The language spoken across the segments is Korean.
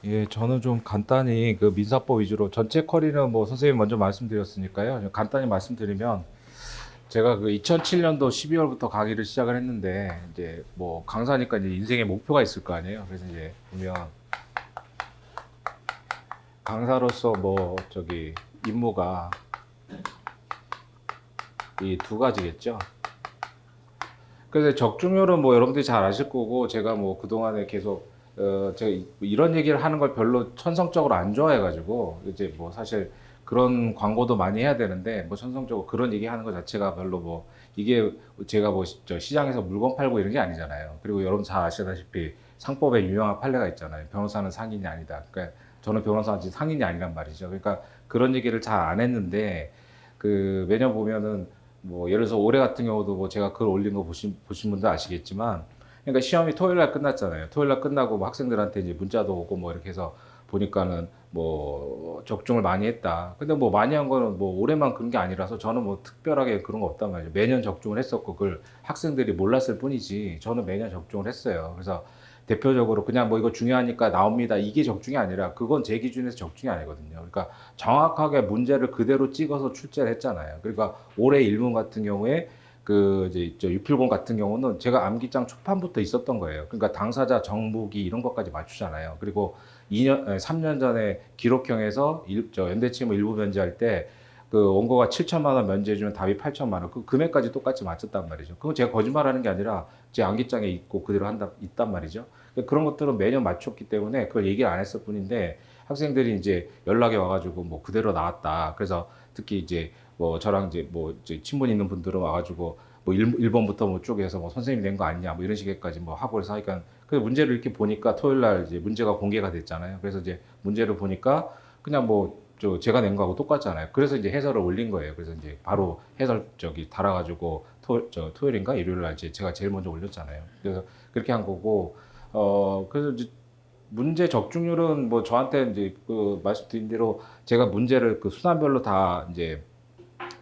예, 저는 좀 간단히 그 민사법 위주로 전체 커리는 뭐 선생님 먼저 말씀드렸으니까요. 간단히 말씀드리면 제가 그 2007년도 12월부터 강의를 시작을 했는데 이제 뭐 강사니까 이제 인생의 목표가 있을 거 아니에요. 그래서 이제 보면 강사로서 뭐 저기 임무가 이 두 가지겠죠. 그래서 적중률은 뭐 여러분들이 잘 아실 거고 제가 뭐 그동안에 계속 제가 이런 얘기를 하는 걸 별로 천성적으로 안 좋아해가지고 이제 뭐 사실 그런 광고도 많이 해야 되는데 뭐 천성적으로 그런 얘기 하는 것 자체가 별로 뭐 이게 제가 뭐 저 시장에서 물건 팔고 이런 게 아니잖아요. 그리고 여러분 잘 아시다시피 상법에 유명한 판례가 있잖아요. 변호사는 상인이 아니다. 그러니까 저는 변호사지 상인이 아니란 말이죠. 그러니까 그런 얘기를 잘 안 했는데 그 매년 보면은 뭐 예를 들어서 올해 같은 경우도 뭐 제가 글 올린 거 보신 분들 아시겠지만 그러니까 시험이 토요일 날 끝났잖아요. 토요일 날 끝나고 뭐 학생들한테 이제 문자도 오고 뭐 이렇게 해서 보니까는 뭐 적중을 많이 했다. 근데 뭐 많이 한 거는 뭐 올해만 그런 게 아니라서 저는 뭐 특별하게 그런 거 없단 말이죠. 매년 적중을 했었고 그걸 학생들이 몰랐을 뿐이지 저는 매년 적중을 했어요. 그래서 대표적으로 그냥 뭐 이거 중요하니까 나옵니다. 이게 적중이 아니라 그건 제 기준에서 적중이 아니거든요. 그러니까 정확하게 문제를 그대로 찍어서 출제를 했잖아요. 그러니까 올해 일문 같은 경우에 그 이제 저 유필공 같은 경우는 제가 암기장 초판부터 있었던 거예요. 그러니까 당사자 정보기 이런 것까지 맞추잖아요. 그리고 3년 전에 기록형에서 저 연대치무 일부 면제할 때 그 원고가 7천만 원 면제해주면 답이 8천만 원. 그 금액까지 똑같이 맞췄단 말이죠. 그건 제가 거짓말하는 게 아니라 제 암기장에 있고 그대로 있단 말이죠. 그런 것들은 매년 맞췄기 때문에 그걸 얘기를 안 했을 뿐인데 학생들이 이제 연락이 와가지고 뭐 그대로 나왔다. 그래서 특히 이제 뭐 저랑 이제 뭐 이제 친분 있는 분들은 와가지고 뭐 1번부터 뭐 쭉 해서 뭐 선생님 낸 거 아니냐 뭐 이런 식까지 뭐 하고 해서 하니까 그 문제를 이렇게 보니까 토요일 날 이제 문제가 공개가 됐잖아요. 그래서 이제 문제를 보니까 그냥 뭐 저 제가 낸 거하고 똑같잖아요. 그래서 이제 해설을 올린 거예요. 그래서 이제 바로 해설 저기 달아가지고 토요일인가 일요일 날 이제 제가 제일 먼저 올렸잖아요. 그래서 그렇게 한 거고 그래서 이제 문제 적중률은 뭐 저한테 이제 그 말씀드린 대로 제가 문제를 그 수단별로 다 이제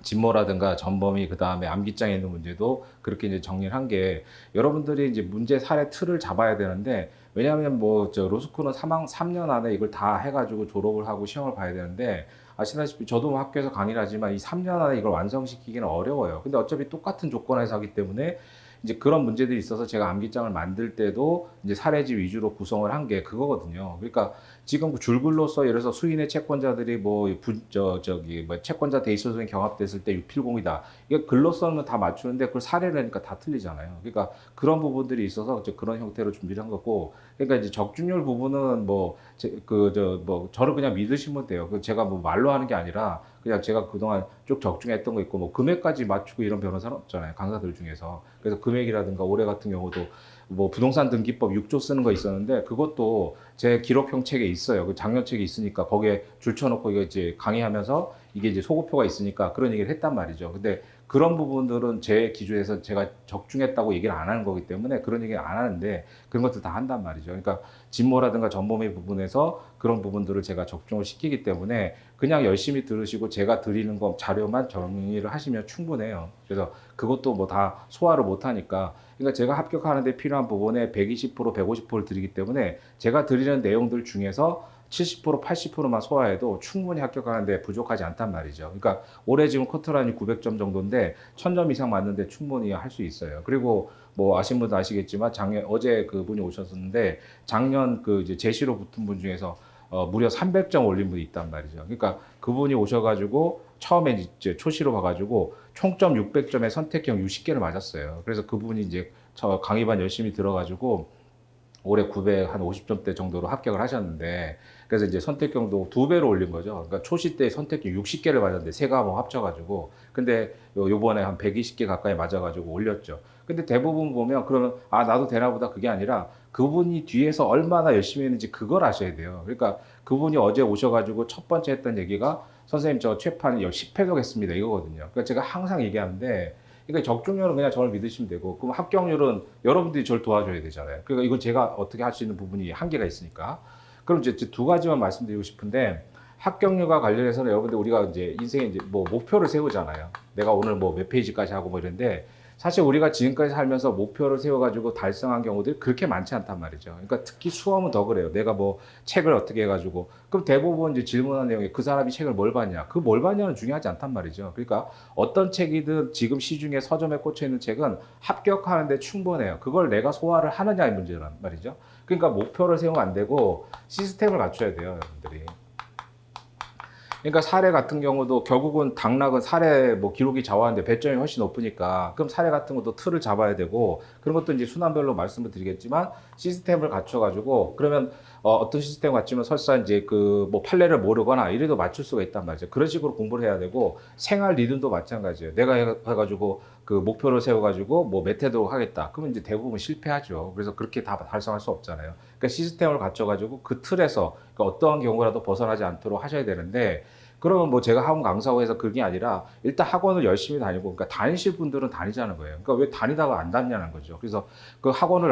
진모라든가 전범위 그 다음에 암기장에 있는 문제도 그렇게 이제 정리를 한 게 여러분들이 이제 문제 사례 틀을 잡아야 되는데 왜냐하면 뭐 저 로스쿨은 3년 안에 이걸 다 해가지고 졸업을 하고 시험을 봐야 되는데 아시다시피 저도 뭐 학교에서 강의를 하지만 이 3년 안에 이걸 완성시키기는 어려워요. 근데 어차피 똑같은 조건에서 하기 때문에 이제 그런 문제들이 있어서 제가 암기장을 만들 때도 이제 사례지 위주로 구성을 한 게 그거거든요. 그러니까 지금 그 줄글로서 예를 들어서 수인의 채권자들이 뭐 저기 뭐 채권자 대리소송이 경합됐을 때 유필공이다. 이게 글로서는 다 맞추는데 그걸 사례를 하니까 다 틀리잖아요. 그러니까 그런 부분들이 있어서 그런 형태로 준비를 한 거고. 그러니까 이제 적중률 부분은 뭐 그 저 뭐 저를 그냥 믿으시면 돼요. 그 제가 뭐 말로 하는 게 아니라 그냥 제가 그동안 쭉 적중했던 거 있고 뭐 금액까지 맞추고 이런 변호사는 없잖아요. 강사들 중에서. 그래서 금액이라든가 올해 같은 경우도 뭐 부동산 등기법 6조 쓰는 거 있었는데 그것도 제 기록형 책에 있어요. 그 작년 책이 있으니까 거기에 줄쳐놓고 이거 이제 강의하면서 이게 이제 소고표가 있으니까 그런 얘기를 했단 말이죠. 근데 그런 부분들은 제 기준에서 제가 적중했다고 얘기를 안 하는 거기 때문에 그런 얘기를 안 하는데 그런 것들 다 한단 말이죠. 그러니까 진모라든가 전범위 부분에서 그런 부분들을 제가 적중을 시키기 때문에 그냥 열심히 들으시고 제가 드리는 거 자료만 정리를 하시면 충분해요. 그래서 그것도 뭐 다 소화를 못 하니까 그러니까 제가 합격하는데 필요한 부분에 120%, 150%를 드리기 때문에 제가 드리는 내용들 중에서 70%, 80%만 소화해도 충분히 합격하는데 부족하지 않단 말이죠. 그러니까 올해 지금 커트라인이 900점 정도인데 1000점 이상 맞는데 충분히 할 수 있어요. 그리고 뭐 아신 분도 아시겠지만 작년 어제 그분이 오셨었는데 작년 그 이제 제시로 붙은 분 중에서 무려 300점 올린 분이 있단 말이죠. 그러니까 그분이 오셔가지고 처음에 이제 초시로 봐가지고 총점 600점에 선택형 60개를 맞았어요. 그래서 그분이 이제 저 강의반 열심히 들어가지고 올해 900 한 50점대 정도로 합격을 하셨는데 그래서 이제 선택경도 두 배로 올린 거죠. 그러니까 초시 때 선택경 60개를 맞았는데 세 과목 합쳐가지고 근데 요번에 한 120개 가까이 맞아가지고 올렸죠. 근데 대부분 보면 그러면 아 나도 되나 보다 그게 아니라 그분이 뒤에서 얼마나 열심히 했는지 그걸 아셔야 돼요. 그러니까 그분이 어제 오셔가지고 첫 번째 했던 얘기가 선생님 저 최판 10회독 했습니다 이거거든요. 그러니까 제가 항상 얘기하는데 그러니까 적중률은 그냥 저를 믿으시면 되고, 그럼 합격률은 여러분들이 저를 도와줘야 되잖아요. 그러니까 이건 제가 어떻게 할 수 있는 부분이 한계가 있으니까. 그럼 이제 두 가지만 말씀드리고 싶은데, 합격률과 관련해서는 여러분들 우리가 이제 인생에 이제 뭐 목표를 세우잖아요. 내가 오늘 뭐 몇 페이지까지 하고 뭐 이런데, 사실 우리가 지금까지 살면서 목표를 세워가지고 달성한 경우들이 그렇게 많지 않단 말이죠. 그러니까 특히 수험은 더 그래요. 내가 뭐 책을 어떻게 해가지고. 그럼 대부분 이제 질문한 내용이 그 사람이 책을 뭘 봤냐. 그 뭘 봤냐는 중요하지 않단 말이죠. 그러니까 어떤 책이든 지금 시중에 서점에 꽂혀 있는 책은 합격하는데 충분해요. 그걸 내가 소화를 하느냐의 문제란 말이죠. 그러니까 목표를 세우면 안 되고 시스템을 갖춰야 돼요, 여러분들이. 그러니까 사례 같은 경우도 결국은 당락은 사례 뭐 기록이 좌우하는데 배점이 훨씬 높으니까 그럼 사례 같은 것도 틀을 잡아야 되고 그런 것도 이제 순환별로 말씀을 드리겠지만 시스템을 갖춰가지고 그러면 어떤 시스템 갖추면 설사 이제 그 뭐 판례를 모르거나 이래도 맞출 수가 있단 말이죠. 그런 식으로 공부를 해야 되고 생활 리듬도 마찬가지예요. 내가 해가지고 그 목표를 세워가지고 뭐 메테드로 하겠다. 그러면 이제 대부분 실패하죠. 그래서 그렇게 다 달성할 수 없잖아요. 그러니까 시스템을 갖춰가지고 그 틀에서 그러니까 어떠한 경우라도 벗어나지 않도록 하셔야 되는데 그러면 뭐 제가 학원 강사고 해서 그게 아니라 일단 학원을 열심히 다니고 그러니까 다니실 분들은 다니자는 거예요. 그러니까 왜 다니다가 안 다니냐는 거죠. 그래서 그 학원을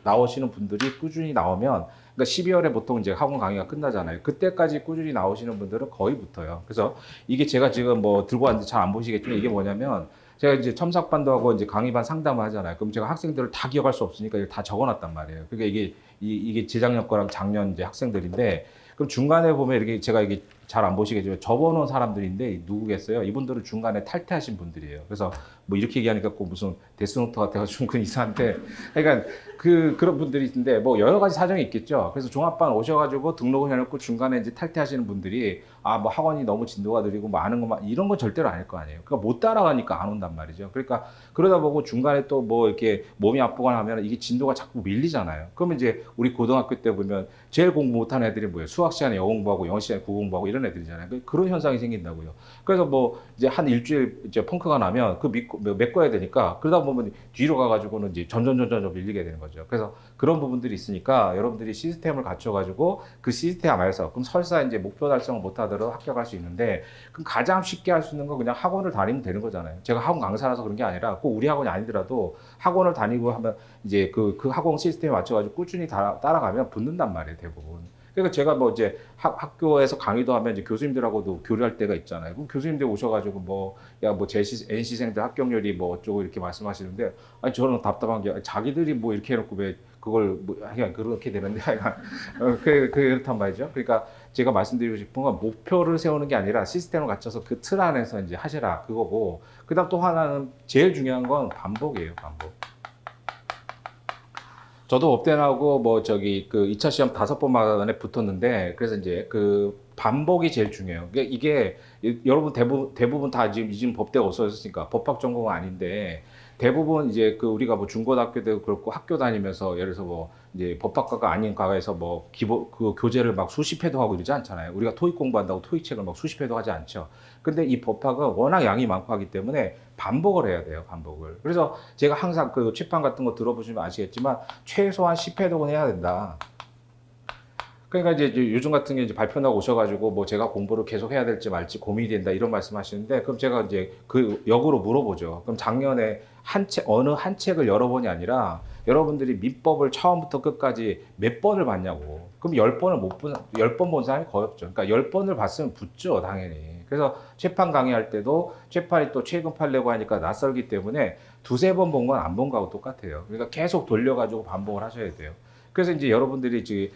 나오시는 분들이 꾸준히 나오면 그러니까 12월에 보통 이제 학원 강의가 끝나잖아요. 그때까지 꾸준히 나오시는 분들은 거의 붙어요. 그래서 이게 제가 지금 뭐 들고 왔는데 잘 안 보시겠지만 이게 뭐냐면 제가 이제 첨삭반도 하고 이제 강의반 상담을 하잖아요. 그럼 제가 학생들을 다 기억할 수 없으니까 이걸 다 적어놨단 말이에요. 그러니까 이게 재작년 거랑 작년 이제 학생들인데 그럼 중간에 보면 이렇게 제가 이게 잘 안 보시겠지만 접어놓은 사람들인데 누구겠어요? 이분들은 중간에 탈퇴하신 분들이에요. 그래서 뭐 이렇게 얘기하니까 꼭 무슨 데스노트 같아가지고 그 이상한데 그러니까 그런 분들이 있는데 뭐 여러 가지 사정이 있겠죠. 그래서 종합반 오셔가지고 등록을 해놓고 중간에 이제 탈퇴하시는 분들이 아 뭐 학원이 너무 진도가 느리고 뭐 아는 것만 이런 건 절대로 아닐 거 아니에요. 그러니까 못 따라가니까 안 온단 말이죠. 그러니까 그러다 보고 중간에 또 뭐 이렇게 몸이 아프거나 하면 이게 진도가 자꾸 밀리잖아요. 그러면 이제 우리 고등학교 때 보면 제일 공부 못하는 애들이 뭐예요? 수학 시간에 영어 공부하고 영어 시간에 국어 공부하고 이런 애들이잖아요. 그런 현상이 생긴다고요. 그래서 뭐 이제 한 일주일 이제 펑크가 나면 그 믿고 메꿔야 되니까 그러다 보면 뒤로 가가지고는 이제 점점 밀리게 되는 거죠. 그래서 그런 부분들이 있으니까 여러분들이 시스템을 갖춰가지고 그 시스템 안에서 그럼 설사 이제 목표 달성을 못하더라도 합격할 수 있는데 그럼 가장 쉽게 할 수 있는 건 그냥 학원을 다니면 되는 거잖아요. 제가 학원 강사라서 그런 게 아니라 꼭 우리 학원이 아니더라도 학원을 다니고 하면 이제 그 학원 시스템에 맞춰가지고 꾸준히 따라가면 붙는단 말이에요, 대부분. 그러니까 제가 뭐 이제 학교에서 강의도 하면 이제 교수님들하고도 교류할 때가 있잖아요. 그럼 교수님들 오셔가지고 뭐, 야, 뭐 NC생들 합격률이 뭐 어쩌고 이렇게 말씀하시는데, 아니, 저는 답답한 게, 자기들이 뭐 이렇게 해놓고 왜 그걸 뭐, 하여간 그렇게 되는데, 하여간, 그렇단 말이죠. 그러니까 제가 말씀드리고 싶은 건 목표를 세우는 게 아니라 시스템을 갖춰서 그 틀 안에서 이제 하시라 그거고, 그 다음 또 하나는 제일 중요한 건 반복이에요, 반복. 저도 업대 나오고 뭐 저기 그 2차 시험 5번 만에 붙었는데 그래서 이제 그 반복이 제일 중요해요. 이게 여러분 대부분 다 지금 법대가 없어졌으니까 법학 전공은 아닌데 대부분 이제 그 우리가 뭐 중고등학교도 그렇고 학교 다니면서 예를 들어서 뭐 이제 법학과가 아닌 과에서 뭐 기본 그 교재를 막 수십 회도 하고 이러지 않잖아요. 우리가 토익 공부한다고 토익 책을 막 수십 회도 하지 않죠. 근데 이 법학은 워낙 양이 많고 하기 때문에 반복을 해야 돼요, 반복을. 그래서 제가 항상 그 취판 같은 거 들어보시면 아시겠지만 최소한 10회독은 해야 된다. 그러니까 이제 요즘 같은 게 이제 발표 나고 오셔가지고 뭐 제가 공부를 계속 해야 될지 말지 고민이 된다 이런 말씀하시는데 그럼 제가 이제 그 역으로 물어보죠. 그럼 작년에 어느 한 책을 여러 번이 아니라 여러분들이 민법을 처음부터 끝까지 몇 번을 봤냐고. 그럼 10번을 못 본, 10번 본 사람이 거의 없죠. 그러니까 10번을 봤으면 붙죠, 당연히. 그래서 재판 강의할 때도 재판이 또 최근 판례고 하니까 낯설기 때문에 두세 번 본 건 안 본 거하고 똑같아요. 그러니까 계속 돌려가지고 반복을 하셔야 돼요. 그래서 이제 여러분들이 지금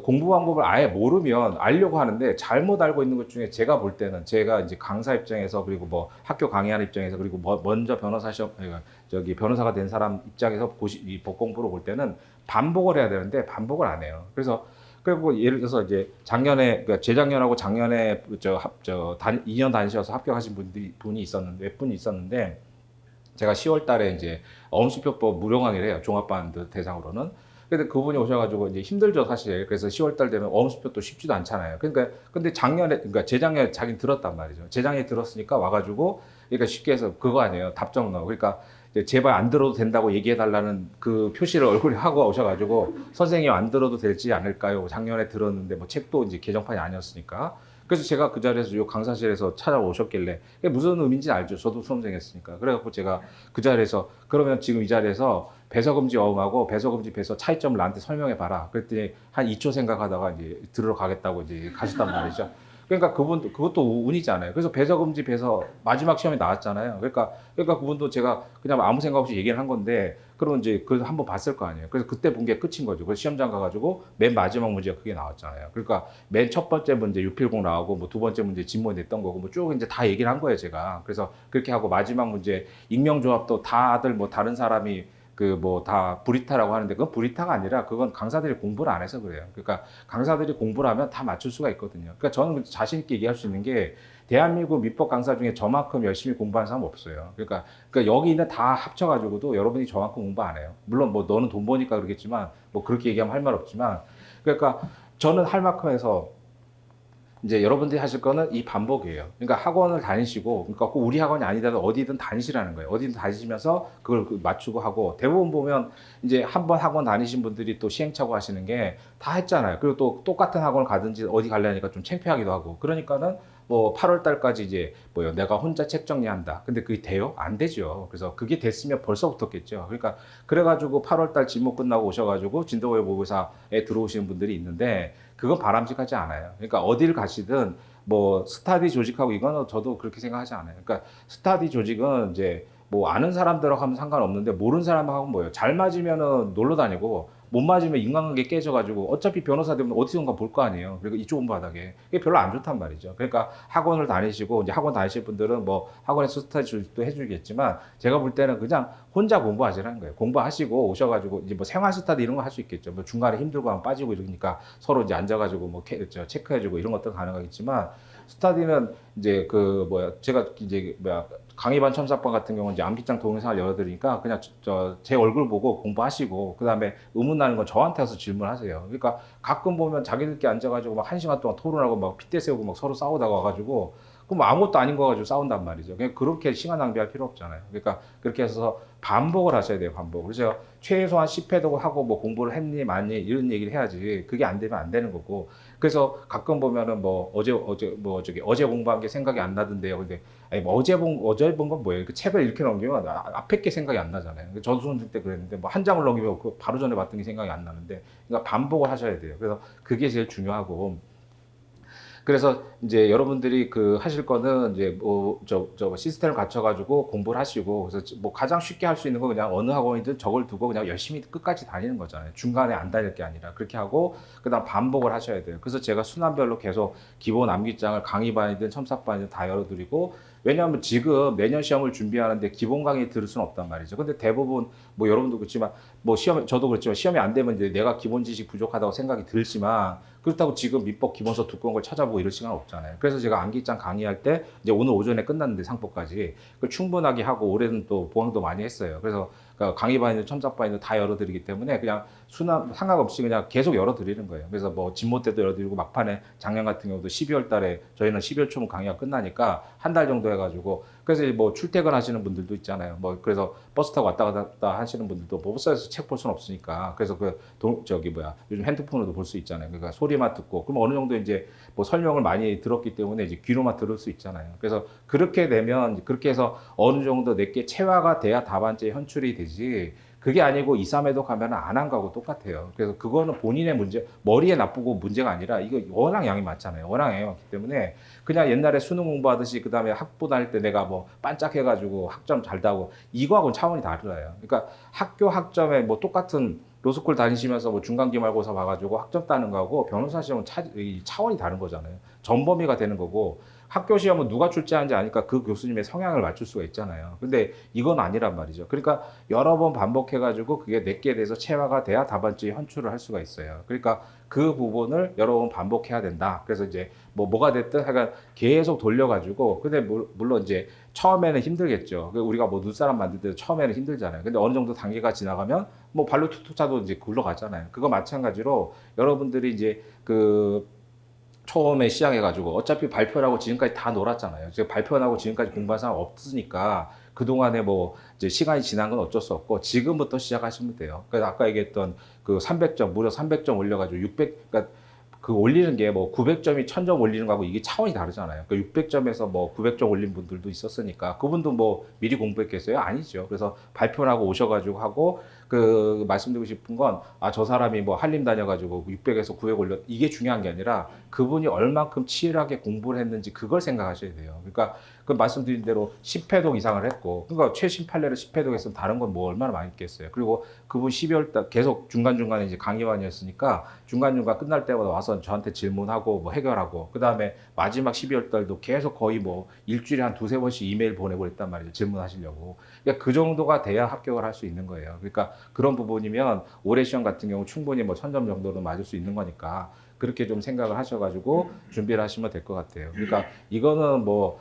공부 방법을 아예 모르면 알려고 하는데 잘못 알고 있는 것 중에 제가 볼 때는 제가 이제 강사 입장에서 그리고 뭐 학교 강의하는 입장에서 그리고 먼저 변호사 시험 저기 변호사가 된 사람 입장에서 이 법 공부를 볼 때는 반복을 해야 되는데 반복을 안 해요. 그래서 그리고 예를 들어서 이제 작년에 그러니까 재작년하고 작년에 2년 다니셔서 합격하신 분이 있었는데 몇 분이 있었는데 제가 10월 달에 이제 엄수표법 무료 강의를 해요. 종합반 대상으로는. 근데 그분이 오셔가지고 이제 힘들죠, 사실. 그래서 10월 달 되면 엄수표 또 쉽지도 않잖아요. 그러니까, 근데 그러니까 재작년에 자기는 들었단 말이죠. 재작년에 들었으니까 와가지고, 그러니까 쉽게 해서 그거 아니에요. 답정 넣어. 그러니까 이제 제발 안 들어도 된다고 얘기해달라는 그 표시를 얼굴에 하고 오셔가지고, 선생님 안 들어도 되지 않을까요? 작년에 들었는데 뭐 책도 이제 개정판이 아니었으니까. 그래서 제가 그 자리에서 요 강사실에서 찾아오셨길래 그게 무슨 의미인지 알죠. 저도 수험생 했으니까. 그래갖고 제가 그 자리에서 그러면 지금 이 자리에서 배서금지 어음하고 배서금지 배서 차이점을 나한테 설명해 봐라. 그랬더니 한 2초 생각하다가 이제 들으러 가겠다고 이제 가셨단 말이죠. 그러니까 그것도 운이잖아요. 그래서 배서금지 배서 마지막 시험에 나왔잖아요. 그러니까 그분도 제가 그냥 아무 생각 없이 얘기를 한 건데, 그러면 이제 그 한번 봤을 거 아니에요. 그래서 그때 본 게 끝인 거죠. 그래서 시험장 가가지고 맨 마지막 문제가 그게 나왔잖아요. 그러니까 맨 첫 번째 문제 유필공 나오고 뭐 두 번째 문제 진모 냈던 거고 뭐 쭉 이제 다 얘기를 한 거예요, 제가. 그래서 그렇게 하고 마지막 문제 익명조합도 다들 뭐 다른 사람이 그 뭐 다 불이타라고 하는데, 그건 불이타가 아니라 그건 강사들이 공부를 안 해서 그래요. 그러니까 강사들이 공부를 하면 다 맞출 수가 있거든요. 그러니까 저는 자신 있게 얘기할 수 있는 게, 대한민국 민법 강사 중에 저만큼 열심히 공부하는 사람 없어요. 그러니까 여기 있는 다 합쳐가지고도 여러분이 저만큼 공부 안 해요. 물론 뭐 너는 돈 버니까 그러겠지만, 뭐 그렇게 얘기하면 할 말 없지만, 그러니까 저는 할 만큼 해서 이제 여러분들이 하실 거는 이 반복이에요. 그러니까 학원을 다니시고, 그러니까 꼭 우리 학원이 아니더라도 어디든 다니시라는 거예요. 어디든 다니시면서 그걸 맞추고 하고, 대부분 보면 이제 한번 학원 다니신 분들이 또 시행착오 하시는 게 다 했잖아요. 그리고 또 똑같은 학원을 가든지 어디 가려니까 좀 창피하기도 하고, 그러니까는 뭐 8월 달까지 이제 뭐요, 내가 혼자 책 정리한다. 근데 그게 돼요? 안 되죠. 그래서 그게 됐으면 벌써 붙었겠죠. 그러니까 그래가지고 8월 달 진모 끝나고 오셔가지고 진도고의 모의사에 들어오시는 분들이 있는데, 그건 바람직하지 않아요. 그러니까 어디를 가시든 뭐 스타디 조직하고 이거는 저도 그렇게 생각하지 않아요. 그러니까 스타디 조직은 이제 뭐 아는 사람들하고 하면 상관없는데, 모르는 사람하고 뭐예요? 잘 맞으면은 놀러 다니고 못 맞으면 인간관계 깨져가지고 어차피 변호사 되면 어디선가 볼 거 아니에요. 그리고 이 좁은 바닥에 그게 별로 안 좋단 말이죠. 그러니까 학원을 다니시고, 이제 학원 다니실 분들은 뭐 학원에서 스타디 조직도 해주겠지만, 제가 볼 때는 그냥 혼자 공부하시라는 거예요. 공부하시고 오셔가지고 이제 뭐 생활 스타디 이런 거 할 수 있겠죠. 뭐 중간에 힘들고 하면 빠지고 이러니까 서로 이제 앉아가지고 뭐 체크해주고 이런 것도 가능하겠지만, 스타디는 이제 그 뭐야, 제가 이제 뭐야 강의반 첨삭반 같은 경우는 이제 암기장 동영상을 열어드리니까 그냥 제 얼굴 보고 공부하시고, 그 다음에 의문 나는 건 저한테 와서 질문하세요. 그러니까 가끔 보면 자기들끼리 앉아가지고 막 1시간 동안 토론하고 막 핏대 세우고 막 서로 싸우다가 와가지고, 그럼 뭐 아무것도 아닌 거 가지고 싸운단 말이죠. 그냥 그렇게 시간 낭비할 필요 없잖아요. 그러니까 그렇게 해서 반복을 하셔야 돼요, 반복. 그래서 최소한 10회도 하고 뭐 공부를 했니, 많이 이런 얘기를 해야지. 그게 안 되면 안 되는 거고. 그래서 가끔 보면은 뭐 어제 공부한 게 생각이 안 나던데요. 근데 아니 뭐 어제 본 건 뭐예요? 그 책을 이렇게 넘기면 앞에 게 생각이 안 나잖아요. 저도 수능 때 그랬는데 뭐 한 장을 넘기면 그 바로 전에 봤던 게 생각이 안 나는데, 그러니까 반복을 하셔야 돼요. 그래서 그게 제일 중요하고, 그래서 이제 여러분들이 그 하실 거는 이제 저 시스템을 갖춰가지고 공부를 하시고, 그래서 뭐 가장 쉽게 할 수 있는 거 그냥 어느 학원이든 저걸 두고 그냥 열심히 끝까지 다니는 거잖아요. 중간에 안 다닐 게 아니라 그렇게 하고, 그다음 반복을 하셔야 돼요. 그래서 제가 순환별로 계속 기본 암기장을 강의반이든 첨삭반이든 다 열어드리고, 왜냐하면 지금 내년 시험을 준비하는데 기본 강의 들을 수는 없단 말이죠. 근데 대부분 뭐 여러분도 그렇지만 뭐 시험, 저도 그렇지만 시험이 안 되면 이제 내가 기본 지식 부족하다고 생각이 들지만, 그렇다고 지금 민법 기본서 두꺼운 걸 찾아보고 이럴 시간 없잖아요. 그래서 제가 암기장 강의할 때 이제 오늘 오전에 끝났는데 상포까지 그 충분하게 하고, 올해는 또 보강도 많이 했어요. 그래서 강의반이든 첨삭반이든 다 열어드리기 때문에 그냥 상관없이 그냥 계속 열어드리는 거예요. 그래서 뭐 진모 때도 열어드리고, 막판에 작년 같은 경우도 12월 달에 저희는 12월 초면 강의가 끝나니까 한 달 정도 해가지고, 그래서 뭐 출퇴근 하시는 분들도 있잖아요. 뭐 그래서 버스 타고 왔다 갔다 하시는 분들도 뭐 버스에서 책 볼 수는 없으니까, 그래서 요즘 핸드폰으로도 볼 수 있잖아요. 그러니까 소리만 듣고, 그럼 어느 정도 이제 뭐 설명을 많이 들었기 때문에 이제 귀로만 들을 수 있잖아요. 그래서 그렇게 되면, 그렇게 해서 어느 정도 내게 체화가 돼야 답안지에 현출이 되지, 그게 아니고 2, 3회도 가면 안 한 거하고 똑같아요. 그래서 그거는 본인의 문제, 머리에 나쁘고 문제가 아니라, 이거 워낙 양이 많잖아요. 워낙 양이 많기 때문에 그냥 옛날에 수능 공부하듯이 그 다음에 학부 다닐 때 내가 뭐 반짝해가지고 학점 잘 따고, 이거하고는 차원이 다르요. 그러니까 학교 학점에 뭐 똑같은 로스쿨 다니시면서 뭐 중간 기말고사 봐가지고 학점 따는 거하고 변호사 시험은 차원이 다른 거잖아요. 전범위가 되는 거고, 학교 시험은 누가 출제하는지 아니까 그 교수님의 성향을 맞출 수가 있잖아요. 근데 이건 아니란 말이죠. 그러니까 여러 번 반복해가지고 그게 내게 돼서 체화가 돼야 답안지에 현출을 할 수가 있어요. 그러니까 그 부분을 여러 번 반복해야 된다. 그래서 이제 뭐가 됐든 하여간 계속 돌려가지고, 근데 물론 이제 처음에는 힘들겠죠. 우리가 뭐 눈사람 만들 때도 처음에는 힘들잖아요. 근데 어느 정도 단계가 지나가면 뭐 발로 툭툭 차도 이제 굴러가잖아요. 그거 마찬가지로 여러분들이 이제 그 처음에 시작해가지고 어차피 발표하고 지금까지 다 놀았잖아요. 제가 발표하고 지금까지 공부한 사람 없으니까 그동안에 뭐 이제 시간이 지난 건 어쩔 수 없고, 지금부터 시작하시면 돼요. 그래서 아까 얘기했던 그 300점, 무려 300점 올려가지고 그러니까 그 올리는 게 뭐 900점이 1000점 올리는 거하고 이게 차원이 다르잖아요. 그러니까 600점에서 뭐 900점 올린 분들도 있었으니까 그분도 뭐 미리 공부했겠어요? 아니죠. 그래서 발표하고 오셔가지고 하고, 그 말씀드리고 싶은 건 저 사람이 뭐 한림 다녀가지고 600에서 900 올렸 이게 중요한 게 아니라 그분이 얼만큼 치열하게 공부를 했는지 그걸 생각하셔야 돼요. 그러니까 그 말씀드린 대로 10회독 이상을 했고 그러니까 최신 판례를 10회독 했으면 다른 건 뭐 얼마나 많이 있겠어요. 그리고 그분 12월 달 계속 중간중간에 이제 강의반이었으니까 중간중간 끝날 때마다 와서 저한테 질문하고 뭐 해결하고 그다음에 마지막 12월 달도 계속 거의 뭐 일주일에 한 두세 번씩 이메일 보내고 했단 말이죠. 질문하시려고. 그러니까 그 정도가 돼야 합격을 할 수 있는 거예요. 그러니까 그런 부분이면 올해 시험 같은 경우 충분히 뭐 1000점 정도는 맞을 수 있는 거니까 그렇게 좀 생각을 하셔가지고 준비를 하시면 될 것 같아요. 그러니까 이거는 뭐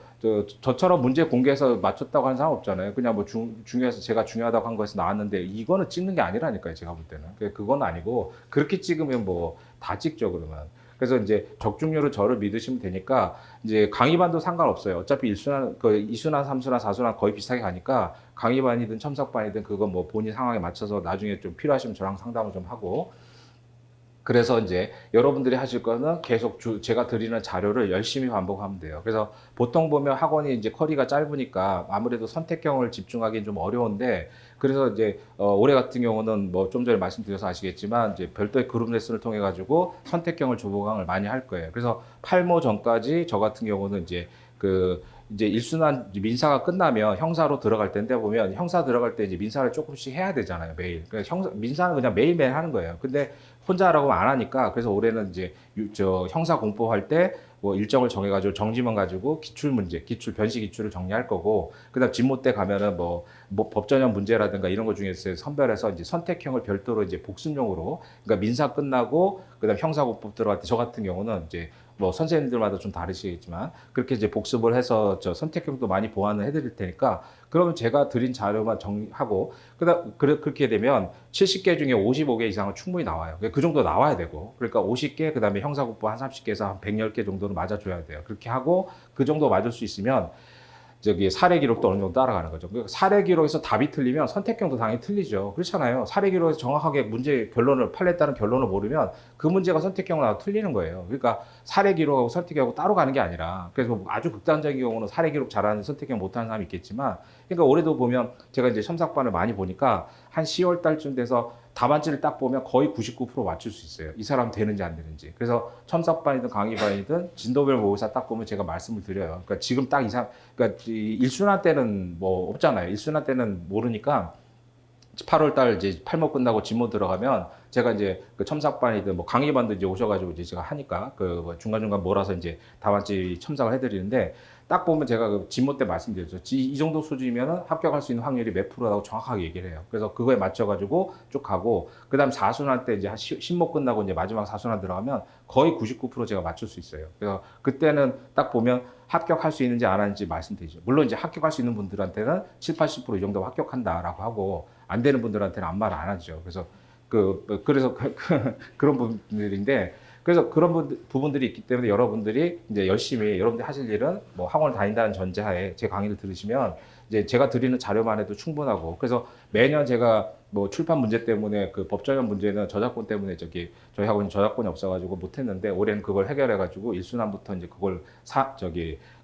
저처럼 문제 공개해서 맞췄다고 하는 사람 없잖아요. 그냥 뭐 중요해서 제가 중요하다고 한 거에서 나왔는데 이거는 찍는 게 아니라니까요. 제가 볼 때는. 그건 아니고 그렇게 찍으면 뭐 다 찍죠 그러면. 그래서 이제 적중률은 저를 믿으시면 되니까 이제 강의반도 상관없어요. 어차피 일순환, 그 이순환, 삼순환, 사순환 거의 비슷하게 가니까 강의반이든 첨삭반이든 그거 뭐 본인 상황에 맞춰서 나중에 좀 필요하시면 저랑 상담을 좀 하고 그래서 이제 여러분들이 하실 거는 계속 제가 드리는 자료를 열심히 반복하면 돼요. 그래서 보통 보면 학원이 이제 커리가 짧으니까 아무래도 선택형을 집중하기는 좀 어려운데 그래서 이제 올해 같은 경우는 뭐 좀 전에 말씀드려서 아시겠지만 이제 별도의 그룹 레슨을 통해 가지고 선택형을 조보강을 많이 할 거예요. 그래서 8모 전까지 저 같은 경우는 이제 일순환 민사가 끝나면 형사로 들어갈 때인데 보면 형사 들어갈 때 이제 민사를 조금씩 해야 되잖아요 매일. 그러니까 민사는 그냥 매일매일 하는 거예요. 근데 혼자라고 안 하니까 그래서 올해는 이제 저 형사 공포할 때 뭐 일정을 정해가지고 정지만 가지고 기출 문제, 기출 변시 기출을 정리할 거고 그다음 진모 때 가면은 뭐 법전형 문제라든가 이런 거 중에서 선별해서 이제 선택형을 별도로 이제 복습용으로 그러니까 민사 끝나고 그다음 형사 공법 들어갈 때 저 같은 경우는 이제 뭐 선생님들마다 좀 다르시겠지만 그렇게 이제 복습을 해서 저 선택형도 많이 보완을 해드릴 테니까 그러면 제가 드린 자료만 정리하고 그렇게 되면 70개 중에 55개 이상은 충분히 나와요. 그 정도 나와야 되고 그러니까 50개 그다음에 형사국보 한 30개에서 한 110개 정도는 맞아줘야 돼요. 그렇게 하고 그 정도 맞을 수 있으면 저기 사례 기록도 어느 정도 따라가는 거죠. 그러니까 사례 기록에서 답이 틀리면 선택형도 당연히 틀리죠. 그렇잖아요. 사례 기록에서 정확하게 문제 결론을 판례에 따른 결론을 모르면 그 문제가 선택형으로 나와 틀리는 거예요. 그러니까 사례 기록하고 선택하고 따로 가는 게 아니라 그래서 뭐 아주 극단적인 경우는 사례 기록 잘하는 선택형 못하는 사람이 있겠지만 그러니까 올해도 보면 제가 이제 첨삭반을 많이 보니까 한 10월 달쯤 돼서 답안지를 딱 보면 거의 99% 맞출 수 있어요. 이 사람 되는지 안 되는지. 그래서 첨삭반이든 강의반이든 진도별 모의사 딱 보면 제가 말씀을 드려요. 그러니까 지금 딱 그러니까 일순환 때는 뭐 없잖아요. 일순환 때는 모르니까 8월 달 이제 팔목 끝나고 진모 들어가면 제가 이제 그 첨삭반이든 뭐 강의반도 이제 오셔가지고 이제 제가 하니까 그 중간중간 몰아서 이제 답안지 첨삭을 해드리는데 딱 보면 제가 그 진모 때 말씀드렸죠. 이 정도 수준이면은 합격할 수 있는 확률이 몇 프로라고 정확하게 얘기를 해요. 그래서 그거에 맞춰가지고 쭉 가고 그다음 사순환 때 이제 한 신모 끝나고 이제 마지막 사순환 들어가면 거의 99% 제가 맞출 수 있어요. 그래서 그때는 딱 보면 합격할 수 있는지 안 하는지 말씀드리죠. 물론 이제 합격할 수 있는 분들한테는 7, 80% 이 정도 합격한다라고 하고 안 되는 분들한테는 아무 말 안 하죠. 그래서 그래서 그런 분들인데 그래서 그런 부분들이 있기 때문에 여러분들이 이제 열심히 여러분들이 하실 일은 뭐 학원을 다닌다는 전제하에 제 강의를 들으시면 이제 제가 드리는 자료만 해도 충분하고 그래서 매년 제가 뭐 출판 문제 때문에 그 법전형 문제는 저작권 때문에 저희 학원이 저작권이 없어가지고 못했는데 올해는 그걸 해결해가지고 일순환부터 이제 그걸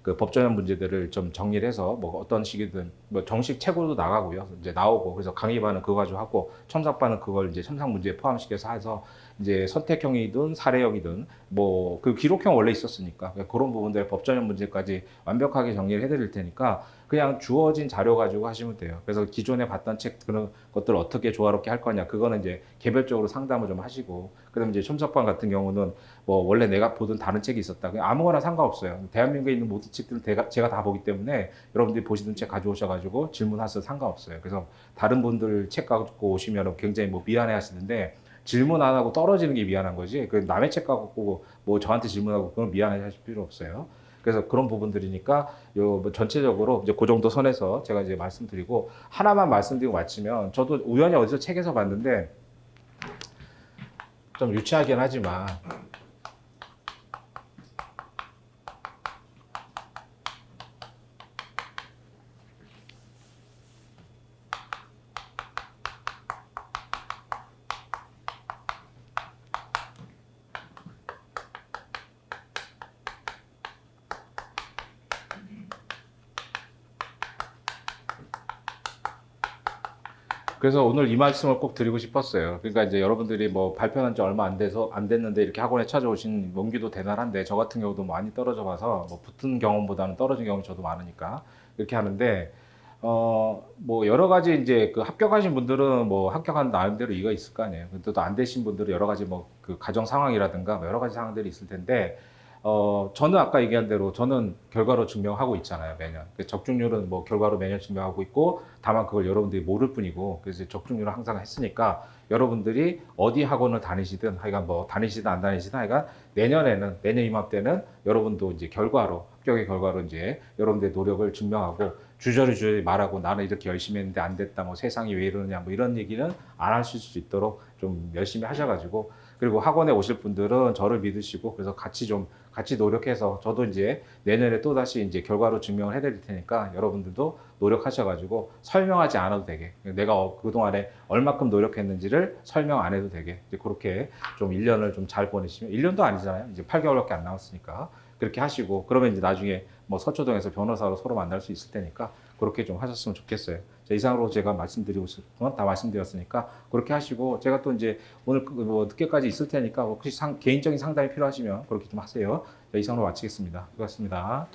그 법전형 문제들을 좀 정리를 해서 뭐 어떤 식이든 뭐 정식 책으로도 나가고요. 이제 나오고 그래서 강의반은 그거 가지고 하고 첨삭반은 그걸 이제 첨삭 문제에 포함시켜서 해서 이제 선택형이든 사례형이든 뭐 그 기록형 원래 있었으니까 그런 부분들 법전형 문제까지 완벽하게 정리를 해드릴 테니까 그냥 주어진 자료 가지고 하시면 돼요. 그래서 기존에 봤던 책 그런 것들을 어떻게 조화롭게 할 거냐 그거는 이제 개별적으로 상담을 좀 하시고 그다음 이제 첨삭반 같은 경우는 뭐 원래 내가 보던 다른 책이 있었다. 그냥 아무거나 상관없어요. 대한민국에 있는 모든 책들은 제가 다 보기 때문에 여러분들이 보시던 책 가져오셔가지고 질문하셔도 상관없어요. 그래서 다른 분들 책 갖고 오시면 굉장히 뭐 미안해 하시는데 질문 안 하고 떨어지는 게 미안한 거지. 그 남의 책 갖고 뭐 저한테 질문하고 그건 미안해 하실 필요 없어요. 그래서 그런 부분들이니까 요뭐 전체적으로 이제 그 정도 선에서 제가 이제 말씀드리고 하나만 말씀드리고 마치면 저도 우연히 어디서 책에서 봤는데 좀 유치하긴 하지만 그래서 오늘 이 말씀을 꼭 드리고 싶었어요. 그러니까 이제 여러분들이 뭐 발표한 지 얼마 안 됐는데 이렇게 학원에 찾아오신 용기도 대단한데 저 같은 경우도 많이 떨어져 봐서 뭐 붙은 경험보다는 떨어진 경험이 저도 많으니까 이렇게 하는데 뭐 여러 가지 이제 그 합격하신 분들은 뭐 합격한 나름대로 이유가 있을 거 아니에요. 근데 또 안 되신 분들은 여러 가지 뭐 그 가정 상황이라든가 뭐 여러 가지 상황들이 있을 텐데 저는 아까 얘기한 대로 저는 결과로 증명하고 있잖아요, 매년. 그 적중률은 뭐 결과로 매년 증명하고 있고, 다만 그걸 여러분들이 모를 뿐이고, 그래서 적중률을 항상 했으니까, 여러분들이 어디 학원을 다니시든, 하여간 뭐 다니시든 안 다니시든, 하여간 내년 이맘때는 여러분도 이제 결과로, 합격의 결과로 이제 여러분들의 노력을 증명하고, 주저리 말하고 나는 이렇게 열심히 했는데 안 됐다, 뭐 세상이 왜 이러느냐, 뭐 이런 얘기는 안 하실 수 있도록 좀 열심히 하셔가지고, 그리고 학원에 오실 분들은 저를 믿으시고, 그래서 같이 노력해서 저도 이제 내년에 또 다시 이제 결과로 증명을 해드릴 테니까 여러분들도 노력하셔가지고 설명하지 않아도 되게 내가 그동안에 얼마큼 노력했는지를 설명 안 해도 되게 이제 그렇게 좀 1년을 좀 잘 보내시면 1년도 아니잖아요. 이제 8개월밖에 안 남았으니까 그렇게 하시고 그러면 이제 나중에 뭐 서초동에서 변호사로 서로 만날 수 있을 테니까 그렇게 좀 하셨으면 좋겠어요. 자, 이상으로 제가 말씀드리고 싶은 건 다 말씀드렸으니까 그렇게 하시고 제가 또 이제 오늘 뭐 늦게까지 있을 테니까 혹시 개인적인 상담이 필요하시면 그렇게 좀 하세요. 자, 이상으로 마치겠습니다. 수고하셨습니다.